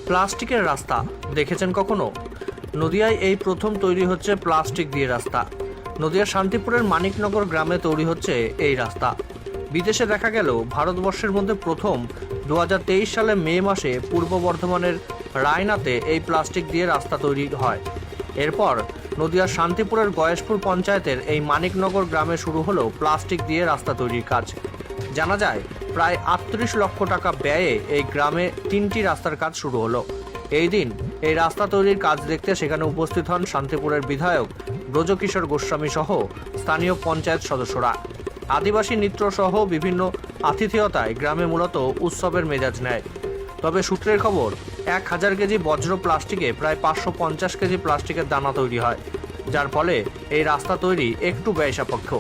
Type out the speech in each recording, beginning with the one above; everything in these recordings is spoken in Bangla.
প্লাস্টিকের রাস্তা দেখেছেন কখনো? নদিয়ায় এই প্রথম তৈরি হচ্ছে প্লাস্টিক দিয়ে রাস্তা। নদিয়ার শান্তিপুরের মানিকনগর গ্রামে তৈরি হচ্ছে এই রাস্তা। বিদেশে দেখা গেল ভারতবর্ষের মধ্যে প্রথম 2023 সালে মে মাসে পূর্ব বর্ধমানের রায়নাতে এই প্লাস্টিক দিয়ে রাস্তা তৈরি হয়। এরপর নদিয়ার শান্তিপুরের গয়েশপুর পঞ্চায়েতের এই মানিকনগর গ্রামে শুরু হলো প্লাস্টিক দিয়ে রাস্তা তৈরির কাজ। জানা যায় প্রায় 38 লক্ষ টাকা ব্যয়ে এই গ্রামে 3টি রাস্তার কাজ শুরু হলো। এই দিন এই রাস্তা তৈরির কাজ দেখতে সেখানে উপস্থিত হন শান্তিপুরের বিধায়ক ব্রজকিশোর গোস্বামী সহ স্থানীয় পঞ্চায়েত সদস্যরা। আদিবাসী নৃত্য সহ বিভিন্ন আতিথেয়তায় গ্রামে মূলত উৎসবের মেজাজ নেয়। তবে সূত্রের খবর 1000 কেজি বজ্র প্লাস্টিকে প্রায় 550 কেজি প্লাস্টিকের দানা তৈরি হয়, যার ফলে এই রাস্তা তৈরি একটু ব্যয় সাপেক্ষ।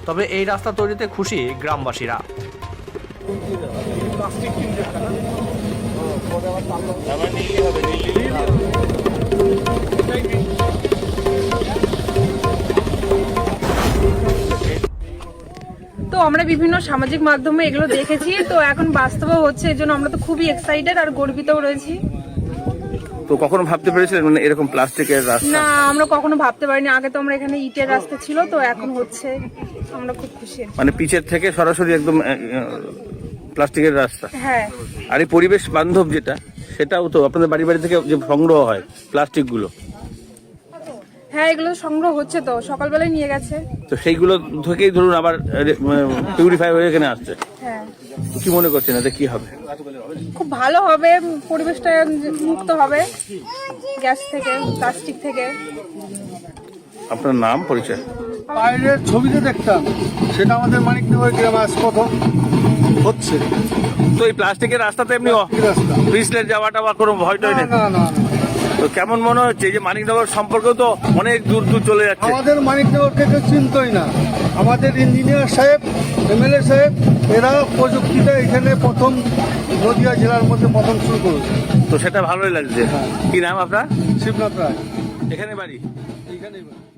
তবে এই রাস্তা তৈরিতে খুশি গ্রামবাসীরা। তো আমরা বিভিন্ন সামাজিক মাধ্যমে এগুলো দেখেছি, তো এখন বাস্তবে হচ্ছে, এর জন্য আমরা তো খুবই এক্সাইটেড আর গর্বিতও রয়েছি। তো কখনো ভাবতে পেরেছিলেন মানে এরকম প্লাস্টিকের রাস্তা? না, আমরা কখনো ভাবতে পারিনি। আগে তো আমরা এখানে ইটের রাস্তা ছিল, তো এখন হচ্ছে, আমরা খুব খুশি। মানে পিচের থেকে সরাসরি একদম প্লাস্টিকের রাস্তা। হ্যাঁ, আর এই পরিবেশ বান্ধব যেটা, সেটাও তো আপনাদের বাড়ি বাড়ি থেকে যে সংগ্রহ হয় প্লাস্টিক গুলো, হ্যাঁ, এগুলো সংগ্রহ হচ্ছে, তো সকালবেলায় নিয়ে গেছে। তো সেইগুলো থেকেই ধরুন আবার পিউরিফাই হয়ে এখানে আসছে। হ্যাঁ, কি মনে করছেন এতে কি হবে? খুব ভালো হবে, পরিবেশটা মুক্ত হবে গ্যাস থেকে, প্লাস্টিক থেকে। আপনার নাম, পরিচয়? বাইরের ছবিতে দেখতাম, সেটা আমাদের মানিকনগর গ্রামে আজ প্রথম হচ্ছে। তো এই প্লাস্টিকের রাস্তাতে এমনি রাস্তা পিছলে যাওয়াটা বা কোনো ভয় টয় নেই? না না না, তো কেমন মনে হচ্ছে যে মানিকনগর সম্পর্কেও তো অনেক দূর দূর চলে যাচ্ছে? আমাদের মানিকনগর থেকে চিন্তই না। আমাদের ইঞ্জিনিয়ার সাহেব, এমএলএ সাহেব, এরা প্রযুক্তিটা এখানে প্রথম নদিয়া জেলার মধ্যে প্রথম শুরু করেছে। তো সেটা ভালোই লাগছে। কি নাম আপনার? শিবনাথ রায়। এখানে বাড়ি? এইখানেই বাড়ি।